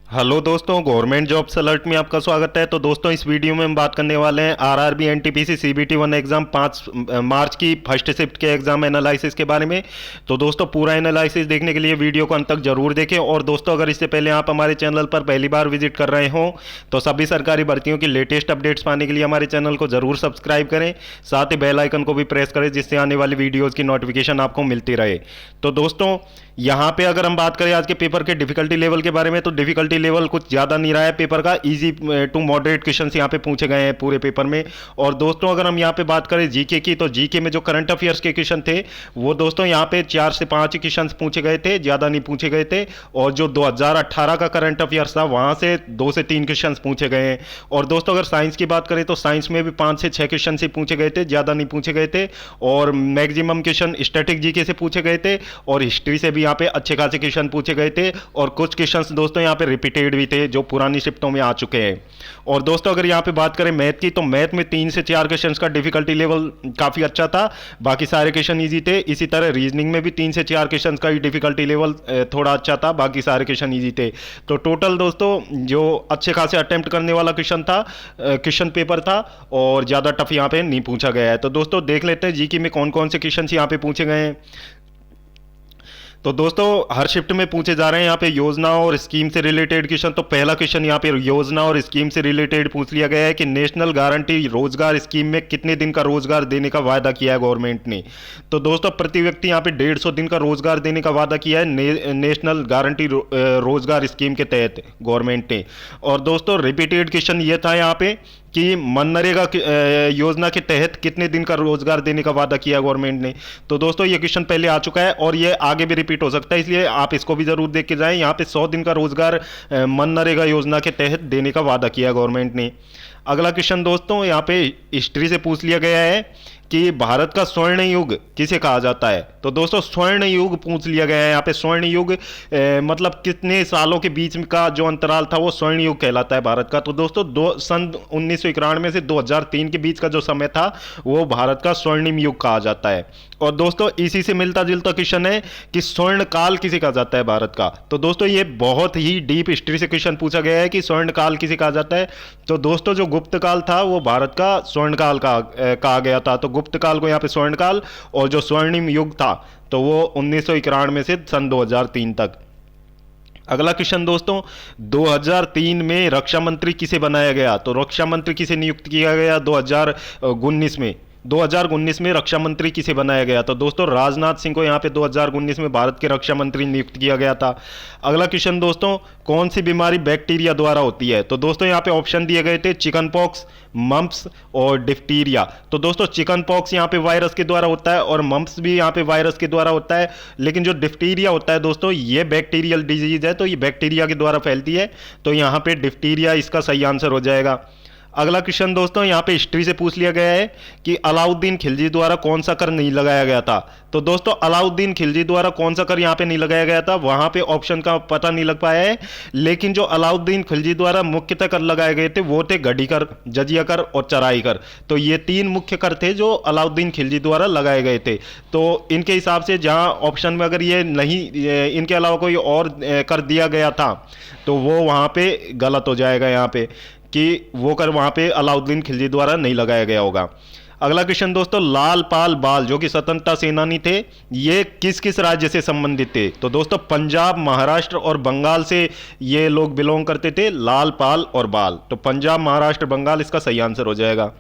Hello दोस्तों, government jobs alert में आपका स्वागत है। तो दोस्तों, इस वीडियो में हम बात करने वाले हैं आरआरबी एनटीपीसी सीबीटी 1 एग्जाम 5 मार्च की फर्स्ट शिफ्ट के एग्जाम एनालिसिस के बारे में। तो दोस्तों, पूरा एनालिसिस देखने के लिए वीडियो को अंत तक जरूर देखें। और दोस्तों, अगर इससे पहले आप हमारे चैनल पर पहली बार विजिट कर रहे हो तो सभी सरकारी भर्तियों की लेटेस्ट अपडेट्स पाने के लिए हमारे चैनल को जरूर सब्सक्राइब करें, साथ ही बेल आइकन को भी प्रेस करें जिससे आने वाली वीडियोज़ की नोटिफिकेशन आपको मिलती रहे। तो दोस्तों, यहाँ पे अगर हम बात करें आज के पेपर के डिफिकल्टी लेवल के बारे में, तो डिफिकल्टी लेवल कुछ ज़्यादा नहीं रहा है पेपर का। इजी टू मॉडरेट क्वेश्चंस यहाँ पे पूछे गए हैं पूरे पेपर में। और दोस्तों, अगर हम यहाँ पे बात करें जीके की, तो जीके में जो करंट अफेयर्स के क्वेश्चन थे वो दोस्तों यहाँ पे 4 से 5 क्वेश्चन पूछे गए थे, ज़्यादा नहीं पूछे गए थे। और जो 2018 का करंट अफेयर्स था वहाँ से 2 से 3 क्वेश्चन पूछे गए हैं। और दोस्तों, अगर साइंस की बात करें तो साइंस में भी 5 से 6 क्वेश्चन से पूछे गए थे, ज़्यादा नहीं पूछे गए थे। और मैक्सिमम क्वेश्चन स्टैटिक जीके से पूछे गए थे और हिस्ट्री से भी यहाँ पे अच्छे खासे क्वेश्चन पूछे गए थे। और कुछ क्वेश्चंस दोस्तों यहाँ पे रिपीटेड भी थे जो पुरानी शिफ्टों में आ चुके हैं। और दोस्तों, अगर यहाँ पे बात करें मैथ की, तो मैथ में 3 से 4 क्वेश्चंस का डिफिकल्टी लेवल काफ़ी अच्छा था, बाकी सारे क्वेश्चन इजी थे। इसी तरह रीजनिंग में भी 3 से 4 क्वेश्चंस का ही डिफिकल्टी लेवल थोड़ा अच्छा था, बाकी सारे क्वेश्चन इजी थे। तो टोटल दोस्तों जो अच्छे खासे अटेम्प्ट करने वाला क्वेश्चन था, क्वेश्चन पेपर था, और ज़्यादा टफ यहाँ पे नहीं पूछा गया है। तो दोस्तों, देख लेते हैं जीके में कौन कौन से क्वेश्चन यहाँ पे पूछे गए हैं। तो दोस्तों, हर शिफ्ट में पूछे जा रहे हैं यहाँ पे योजना और स्कीम से रिलेटेड क्वेश्चन। तो पहला क्वेश्चन यहाँ पे योजना और स्कीम से रिलेटेड पूछ लिया गया है कि नेशनल गारंटी रोजगार स्कीम में कितने दिन का रोजगार देने का वादा किया है गवर्नमेंट ने। तो दोस्तों, प्रति व्यक्ति यहाँ पे 150 दिन का रोजगार देने का वादा किया है नेशनल गारंटी रोजगार स्कीम के तहत गवर्नमेंट ने। और दोस्तों, रिपीटेड क्वेश्चन ये था यहाँ पे कि मनरेगा योजना के तहत कितने दिन का रोजगार देने का वादा किया गवर्नमेंट ने। तो दोस्तों, ये क्वेश्चन पहले आ चुका है और ये आगे भी रिपीट हो सकता है, इसलिए आप इसको भी जरूर देख के जाएं। यहाँ पे 100 दिन का रोजगार मनरेगा योजना के तहत देने का वादा किया गवर्नमेंट ने। अगला क्वेश्चन दोस्तों यहाँ पे हिस्ट्री से पूछ लिया गया है कि भारत का स्वर्ण युग किसे कहा जाता है। तो दोस्तों, स्वर्ण युग पूछ लिया गया है यहाँ पे। स्वर्ण युग मतलब कितने सालों के बीच का जो अंतराल था वो स्वर्ण युग कहलाता है भारत का। तो दोस्तों, सन 1991 से 2003 के बीच का जो समय था वो भारत का स्वर्णिम युग कहा जाता है। और दोस्तों, इसी से मिलता जुलता क्वेश्चन है कि स्वर्ण काल किसे कहा जाता है भारत का। तो दोस्तों, ये बहुत ही डीप हिस्ट्री से क्वेश्चन पूछा गया है कि स्वर्ण काल किसे कहा जाता है। तो दोस्तों, जो गुप्त काल था वो भारत का स्वर्ण काल कहा गया था। तो गुप्त काल को यहाँ पे स्वर्ण काल, और जो स्वर्णिम युग था तो वो 1991 से सन 2003 तक। अगला क्वेश्चन दोस्तों, 2003 में रक्षा मंत्री किसे बनाया गया। तो रक्षा मंत्री किसे नियुक्त किया गया 2019 में रक्षा मंत्री किसे बनाया गया। तो दोस्तों, राजनाथ सिंह को यहाँ पे 2019 में भारत के रक्षा मंत्री नियुक्त किया गया था। अगला क्वेश्चन दोस्तों, कौन सी बीमारी बैक्टीरिया द्वारा होती है। तो दोस्तों, यहाँ पे ऑप्शन दिए गए थे चिकन पॉक्स, मम्प्स और डिफ्टीरिया। तो दोस्तों, चिकन पॉक्स यहाँ पे वायरस के द्वारा होता है और मम्प्स भी यहाँ पे वायरस के द्वारा होता है, लेकिन जो डिफ्टीरिया होता है दोस्तों ये बैक्टीरियल डिजीज है, तो ये बैक्टीरिया के द्वारा फैलती है। तो यहाँ पे डिफ्टीरिया इसका सही आंसर हो जाएगा। अगला क्वेश्चन दोस्तों, यहाँ पे हिस्ट्री से पूछ लिया गया है कि अलाउद्दीन खिलजी द्वारा कौन सा कर नहीं लगाया गया था। तो दोस्तों, अलाउद्दीन खिलजी द्वारा कौन सा कर यहाँ पे नहीं लगाया गया था, वहां पे ऑप्शन का पता नहीं लग पाया है। लेकिन जो अलाउद्दीन खिलजी द्वारा मुख्यतः कर लगाए गए थे वो थे गढ़ी कर, जजिया कर और चराई कर। तो ये 3 मुख्य कर थे जो अलाउद्दीन खिलजी द्वारा लगाए गए थे। तो इनके हिसाब से जहाँ ऑप्शन में अगर ये नहीं, इनके अलावा कोई और कर दिया गया था तो वो वहां पे गलत हो जाएगा, यहाँ पे कि वो कर वहां पे अलाउद्दीन खिलजी द्वारा नहीं लगाया गया होगा। अगला क्वेश्चन दोस्तों, लाल पाल बाल जो कि स्वतंत्रता सेनानी थे, ये किस किस राज्य से संबंधित थे। तो दोस्तों, पंजाब, महाराष्ट्र और बंगाल से ये लोग बिलोंग करते थे, लाल पाल और बाल। तो पंजाब, महाराष्ट्र, बंगाल इसका सही आंसर हो जाएगा।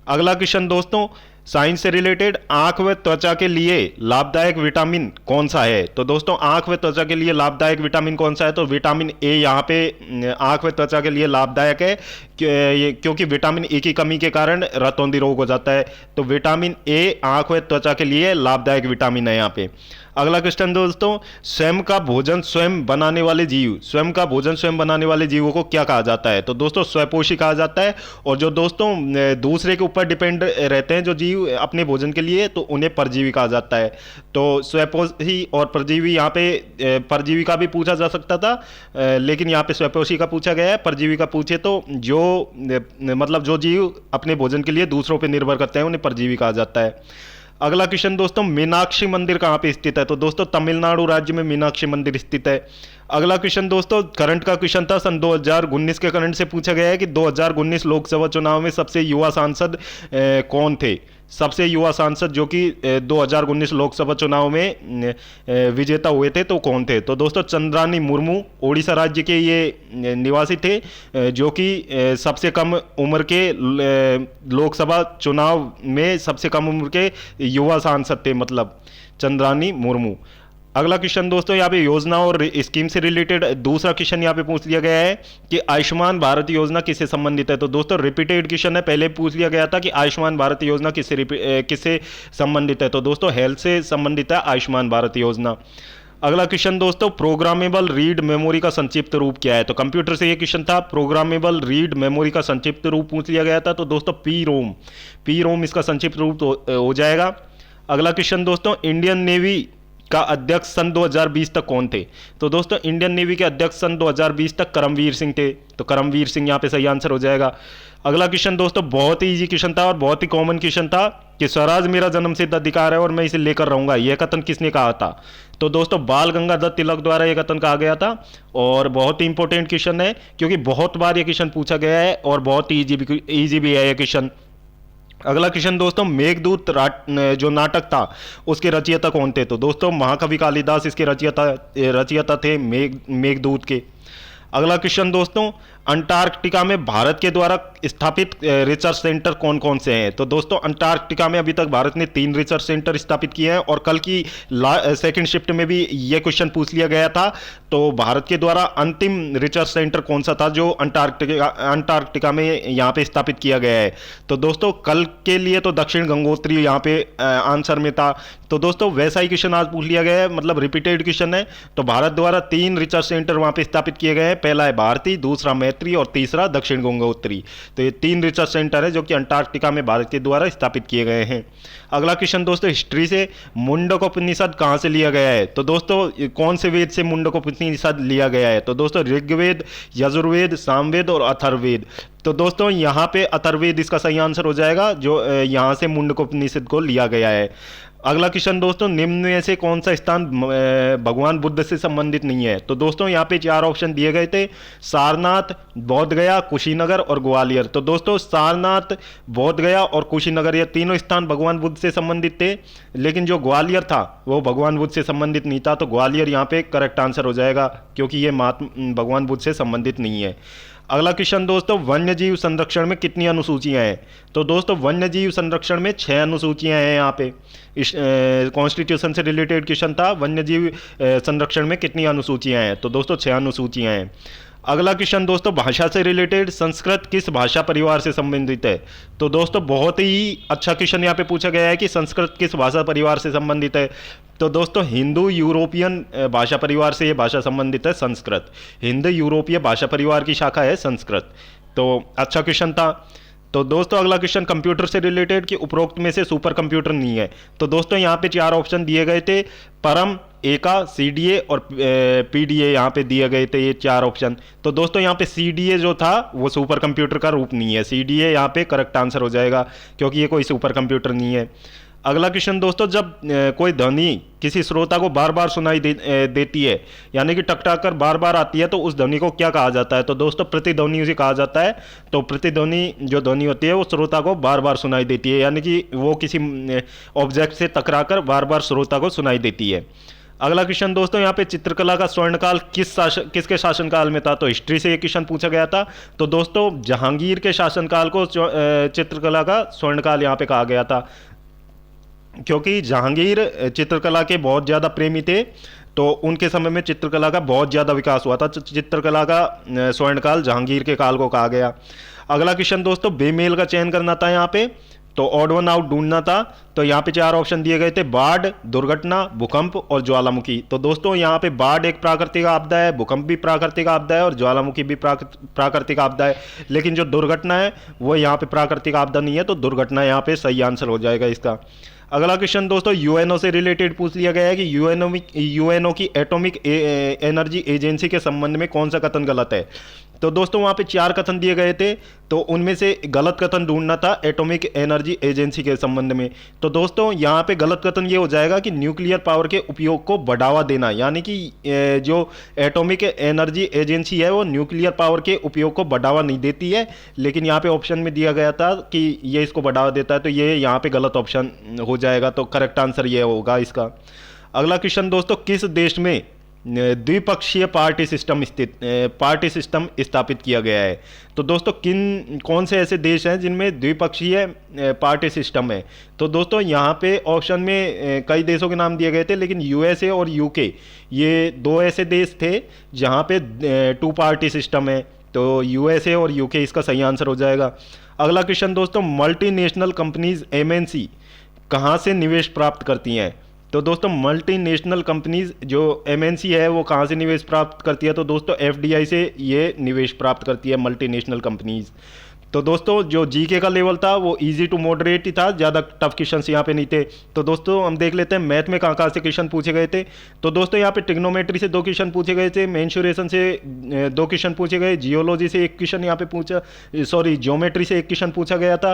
अगला क्वेश्चन दोस्तों, साइंस से रिलेटेड, आंख व त्वचा के लिए लाभदायक विटामिन कौन सा है। तो दोस्तों, आंख व त्वचा के लिए लाभदायक विटामिन कौन सा है। तो विटामिन ए यहाँ पे आंख व त्वचा के लिए लाभदायक है क्योंकि विटामिन ए की कमी के कारण रतौंधी रोग हो जाता है। तो विटामिन ए आंख व त्वचा के लिए लाभदायक विटामिन है यहाँ पे। अगला क्वेश्चन दोस्तों, स्वयं का भोजन स्वयं बनाने वाले जीव, स्वयं का भोजन स्वयं बनाने वाले जीवों को क्या कहा जाता है। तो दोस्तों, स्वयपोषी कहा जाता है। और जो दोस्तों दूसरे के ऊपर डिपेंड रहते हैं जो जीव अपने भोजन के लिए, तो उन्हें परजीवी कहा जाता है। तो स्वयपोषी और परजीवी, यहाँ पे परजीवी का भी पूछा जा सकता था, लेकिन यहाँ पे स्वयपोषी का पूछा गया है। परजीवी का पूछे तो जो मतलब जो जीव अपने भोजन के लिए दूसरों पर निर्भर करते हैं उन्हें परजीवी कहा जाता है। अगला क्वेश्चन दोस्तों, मीनाक्षी मंदिर कहाँ पे स्थित है? तो दोस्तों तमिलनाडु राज्य में मीनाक्षी मंदिर स्थित है। अगला क्वेश्चन दोस्तों, करंट का क्वेश्चन था, सन 2019 के करंट से पूछा गया है कि 2019 लोकसभा चुनाव में सबसे युवा सांसद कौन थे? सबसे युवा सांसद जो कि 2019 लोकसभा चुनाव में विजेता हुए थे तो कौन थे? तो दोस्तों चंद्रानी मुर्मू ओडिशा राज्य के ये निवासी थे, जो कि सबसे कम उम्र के लोकसभा चुनाव में सबसे कम उम्र के युवा सांसद थे, मतलब चंद्रानी मुर्मू। अगला क्वेश्चन दोस्तों, यहाँ पे योजना और स्कीम से रिलेटेड दूसरा क्वेश्चन यहाँ पे पूछ लिया गया है कि आयुष्मान भारत योजना किससे संबंधित है? तो दोस्तों रिपीटेड क्वेश्चन है, पहले पूछ लिया गया था कि आयुष्मान भारत योजना किससे संबंधित है? तो दोस्तों हेल्थ से संबंधित है आयुष्मान भारत योजना। अगला क्वेश्चन दोस्तों, प्रोग्रामेबल रीड मेमोरी का संक्षिप्त रूप क्या है? तो कंप्यूटर से ये क्वेश्चन था, प्रोग्रामेबल रीड मेमोरी का संक्षिप्त रूप पूछ लिया गया था, तो दोस्तों पी रोम इसका संक्षिप्त रूप हो जाएगा। अगला क्वेश्चन दोस्तों, इंडियन नेवी का अध्यक्ष सन 2020 तक कौन थे? तो दोस्तों इंडियन नेवी के अध्यक्ष सन 2020 तक करमवीर सिंह थे, तो करमवीर सिंह यहाँ पे सही आंसर हो जाएगा। अगला क्वेश्चन दोस्तों बहुत ही इजी क्वेश्चन था और बहुत ही कॉमन क्वेश्चन था कि स्वराज मेरा जन्मसिद्ध अधिकार है और मैं इसे लेकर रहूंगा, यह कथन किसने कहा था? तो दोस्तों बाल गंगाधर तिलक द्वारा यह कथन कहा गया था, और बहुत ही इंपॉर्टेंट क्वेश्चन है क्योंकि बहुत बार यह क्वेश्चन पूछा गया है और बहुत ही इजी भी है यह क्वेश्चन। अगला क्वेश्चन दोस्तों, मेघदूत जो नाटक था उसके रचयिता कौन थे? तो दोस्तों महाकवि कालिदास इसके रचयिता थे मेघदूत के। अगला क्वेश्चन दोस्तों, अंटार्कटिका में भारत के द्वारा स्थापित रिसर्च सेंटर कौन कौन से हैं? तो दोस्तों अंटार्कटिका में अभी तक भारत ने 3 रिसर्च सेंटर स्थापित किए हैं, और कल की सेकंड शिफ्ट में भी ये क्वेश्चन पूछ लिया गया था। तो भारत के द्वारा अंतिम रिसर्च सेंटर कौन सा था जो अंटार्कटिका में यहाँ पे स्थापित किया गया है? तो दोस्तों कल के लिए तो दक्षिण गंगोत्री यहाँ पे आंसर में था। तो दोस्तों वैसा ही क्वेश्चन आज पूछ लिया गया है, मतलब रिपीटेड क्वेश्चन है। तो भारत द्वारा 3 रिसर्च सेंटर वहाँ पे स्थापित किए गए हैं, पहला है भारती, दूसरा मैत्री और तीसरा दक्षिण गंगोत्री। तो ये 3 रिसर्च सेंटर है जो कि अंटार्कटिका में भारत के द्वारा स्थापित किए गए हैं। अगला क्वेश्चन दोस्तों, हिस्ट्री से, मुंडकोपनिषद कहाँ से लिया गया है? तो दोस्तों कौन से वेद से मुंडकोपनिषद लिया गया है? तो दोस्तों ऋग्वेद, यजुर्वेद, सामवेद और अथर्ववेद। तो दोस्तों यहाँ पे अथर्ववेद इसका सही आंसर हो जाएगा, जो यहाँ से मुंडकोपनिषद को लिया गया है। अगला क्वेश्चन दोस्तों, निम्न में से कौन सा स्थान भगवान बुद्ध से संबंधित नहीं है? तो दोस्तों यहाँ पे 4 ऑप्शन दिए गए थे, सारनाथ, बोध गया, कुशीनगर और ग्वालियर। तो दोस्तों सारनाथ, बोध गया और कुशीनगर ये तीनों स्थान भगवान बुद्ध से संबंधित थे, लेकिन जो ग्वालियर था वो भगवान बुद्ध से संबंधित नहीं था। तो ग्वालियर यहाँ पे करेक्ट आंसर हो जाएगा क्योंकि ये भगवान बुद्ध से संबंधित नहीं है। अगला क्वेश्चन दोस्तों, वन्यजीव संरक्षण में कितनी अनुसूचियां हैं? तो दोस्तों वन्यजीव संरक्षण में 6 अनुसूचियां हैं। यहाँ पे इस कॉन्स्टिट्यूशन से रिलेटेड क्वेश्चन था, वन्यजीव संरक्षण में कितनी अनुसूचियां हैं? तो दोस्तों 6 अनुसूचियां हैं। अगला क्वेश्चन दोस्तों, भाषा से रिलेटेड, संस्कृत किस भाषा परिवार से संबंधित है? तो दोस्तों बहुत ही अच्छा क्वेश्चन यहाँ पे पूछा गया है कि संस्कृत किस भाषा परिवार से संबंधित है। तो दोस्तों हिंदू यूरोपियन भाषा परिवार से ये भाषा संबंधित है, संस्कृत। हिंदू यूरोपीय भाषा परिवार की शाखा है संस्कृत। तो अच्छा क्वेश्चन था। तो दोस्तों अगला क्वेश्चन कंप्यूटर से रिलेटेड कि उपरोक्त में से सुपर कंप्यूटर नहीं है। तो दोस्तों यहाँ पे 4 ऑप्शन दिए गए थे, परम, एका, सीडीए और पीडीए यहाँ पे दिए गए थे ये 4 ऑप्शन। तो दोस्तों यहाँ पे सीडीए जो था वो सुपर कंप्यूटर का रूप नहीं है, सीडीए यहाँ पे करेक्ट आंसर हो जाएगा क्योंकि ये कोई सुपर कंप्यूटर नहीं है। अगला क्वेश्चन दोस्तों, जब कोई ध्वनि किसी श्रोता को बार बार सुनाई देती है, यानी कि टकटक कर बार बार आती है, तो उस ध्वनि को क्या कहा जाता है? तो दोस्तों प्रतिध्वनि उसे कहा जाता है। तो प्रतिध्वनि जो ध्वनि होती है वो श्रोता को बार बार सुनाई देती है, यानी कि वो किसी ऑब्जेक्ट से टकराकर बार बार श्रोता को सुनाई देती है। अगला क्वेश्चन दोस्तों, यहाँ पे चित्रकला का स्वर्णकाल किसके शासनकाल में था? तो हिस्ट्री से ये क्वेश्चन पूछा गया था। तो दोस्तों जहांगीर के शासनकाल को चित्रकला का स्वर्णकाल यहाँ पे कहा गया था, क्योंकि जहांगीर चित्रकला के बहुत ज़्यादा प्रेमी थे, तो उनके समय में चित्रकला का बहुत ज़्यादा विकास हुआ था। चित्रकला का स्वर्णकाल जहांगीर के काल को कहा गया। अगला क्वेश्चन दोस्तों, बेमेल का चयन करना था यहाँ पे, तो ऑड वन आउट ढूंढना था। तो यहाँ पे 4 ऑप्शन दिए गए थे, बाढ़, दुर्घटना, भूकंप और ज्वालामुखी। तो दोस्तों यहाँ पे बाढ़ एक प्राकृतिक आपदा है, भूकंप भी प्राकृतिक आपदा है और ज्वालामुखी भी प्राकृतिक आपदा है, लेकिन जो दुर्घटना है वो यहाँ पे प्राकृतिक आपदा नहीं है, तो दुर्घटना यहाँ पे सही आंसर हो जाएगा इसका। अगला क्वेश्चन दोस्तों, यूएनओ से रिलेटेड पूछ लिया गया है कि यूएनओ की एटॉमिक एनर्जी एजेंसी के संबंध में कौन सा कथन गलत है? तो दोस्तों वहाँ पे 4 कथन दिए गए थे, तो उनमें से गलत कथन ढूंढना था एटॉमिक एनर्जी एजेंसी के संबंध में। तो दोस्तों यहाँ पे गलत कथन ये हो जाएगा कि न्यूक्लियर पावर के उपयोग को बढ़ावा देना, यानी कि जो एटॉमिक एनर्जी एजेंसी है वो न्यूक्लियर पावर के उपयोग को बढ़ावा नहीं देती है, लेकिन यहाँ पे ऑप्शन में दिया गया था कि ये इसको बढ़ावा देता है, तो ये यहाँ पे गलत ऑप्शन हो जाएगा। तो करेक्ट आंसर ये होगा इसका। अगला क्वेश्चन दोस्तों, किस देश में द्विपक्षीय पार्टी सिस्टम स्थापित किया गया है? तो दोस्तों कौन से ऐसे देश हैं जिनमें द्विपक्षीय पार्टी सिस्टम है? तो दोस्तों यहाँ पे ऑप्शन में कई देशों के नाम दिए गए थे, लेकिन यूएसए और यूके ये दो ऐसे देश थे जहाँ पे टू पार्टी सिस्टम है। तो यूएसए और यूके इसका सही आंसर हो जाएगा। अगला क्वेश्चन दोस्तों, मल्टीनेशनल कंपनीज एमएनसी कहाँ से निवेश प्राप्त करती हैं? तो दोस्तों मल्टीनेशनल कंपनीज जो एमएनसी है वो कहाँ से निवेश प्राप्त करती है? तो दोस्तों एफडीआई से ये निवेश प्राप्त करती है मल्टीनेशनल कंपनीज। तो दोस्तों जो जीके का लेवल था वो इजी टू मॉडरेट ही था, ज़्यादा टफ क्वेश्चन यहाँ पे नहीं थे। तो दोस्तों हम देख लेते हैं मैथ में कहाँ से क्वेश्चन पूछे गए थे। तो दोस्तों यहाँ पे ट्रिग्नोमेट्री से 2 क्वेश्चन पूछे गए थे, मेंसुरेशन से 2 क्वेश्चन पूछे गए, जियोलॉजी से 1 क्वेश्चन यहाँ पे पूछा, सॉरी ज्योमेट्री से 1 क्वेश्चन पूछा गया था,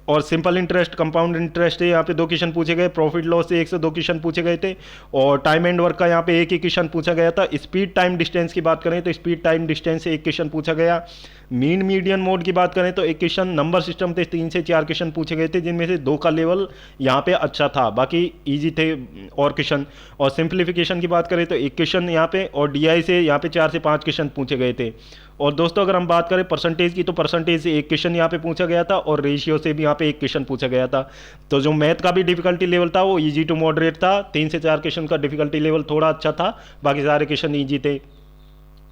और सिंपल इंटरेस्ट कंपाउंड इंटरेस्ट से यहाँ पे 2 क्वेश्चन पूछे गए, प्रॉफिट लॉस से 1 से 2 क्वेश्चन पूछे गए थे, और टाइम एंड वर्क का यहाँ पे 1 ही क्वेश्चन पूछा गया था। स्पीड टाइम डिस्टेंस की बात करें तो स्पीड टाइम डिस्टेंस से 1 क्वेश्चन पूछा गया। मीन मीडियन मोड की बात करें तो 1 क्वेश्चन, नंबर सिस्टम थे 3 से 4 क्वेश्चन पूछे गए थे, जिनमें से 2 का लेवल यहाँ पे अच्छा था, बाकी इजी थे और क्वेश्चन। और सिंप्लीफिकेशन की बात करें तो 1 क्वेश्चन यहाँ पे, और डीआई से यहाँ पे 4 से 5 क्वेश्चन पूछे गए थे। और दोस्तों अगर हम बात करें परसेंटेज की तो परसेंटेज से 1 क्वेश्चन यहाँ पे पूछा गया था, और रेशियो से भी यहाँ पे 1 क्वेश्चन पूछा गया था। तो जो मैथ का भी डिफिकल्टी लेवल था वो इजी टू मॉडरेट था, 3 से 4 क्वेश्चन का डिफिकल्टी लेवल थोड़ा अच्छा था, बाकी सारे क्वेश्चन ईजी थे।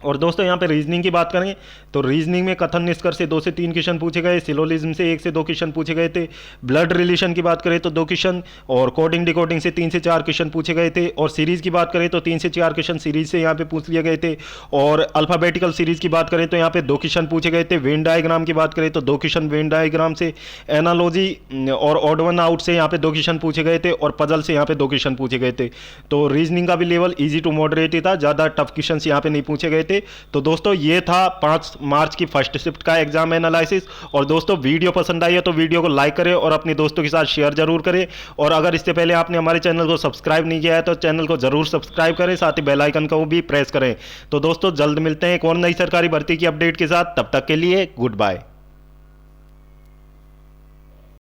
और दोस्तों यहाँ पे रीजनिंग की बात करें तो रीजनिंग में कथन निष्कर्ष से 2 से 3 क्वेश्चन पूछे गए, सिलोजिज्म से 1 से 2 क्वेश्चन पूछे गए थे, ब्लड रिलेशन की बात करें तो 2 क्वेश्चन, और कोडिंग डिकोडिंग से 3 से 4 क्वेश्चन पूछे गए थे, और सीरीज की बात करें तो 3 से 4 क्वेश्चन सीरीज से यहाँ पे पूछ लिए गए थे, और अल्फाबेटिकल सीरीज की बात करें तो यहाँ पे 2 क्वेश्चन पूछे गए थे। वेन डायग्राम की बात करें तो 2 क्वेश्चन वेन डायग्राम से, एनालॉजी और ऑड वन आउट से यहाँ पे 2 क्वेश्चन पूछे गए थे, और पजल से यहाँ पे 2 क्वेश्चन पूछे गए थे। तो रीजनिंग का भी लेवल ईजी टू मॉडरेट ही था, ज़्यादा टफ क्वेश्चन यहाँ पे नहीं पूछे गए थे। तो दोस्तों ये था 5 मार्च की फर्स्ट शिफ्ट का एग्जाम एनालिसिस। और दोस्तों वीडियो पसंद आई है तो वीडियो को लाइक करें और अपने दोस्तों के साथ शेयर जरूर करें, और अगर इससे पहले आपने हमारे चैनल को सब्सक्राइब नहीं किया है तो चैनल को जरूर सब्सक्राइब करें, साथ ही बेल आइकन को भी प्रेस करें। तो दोस्तों जल्द मिलते हैं एक और नई सरकारी भर्ती की अपडेट के साथ, तब तक के लिए गुड बाय।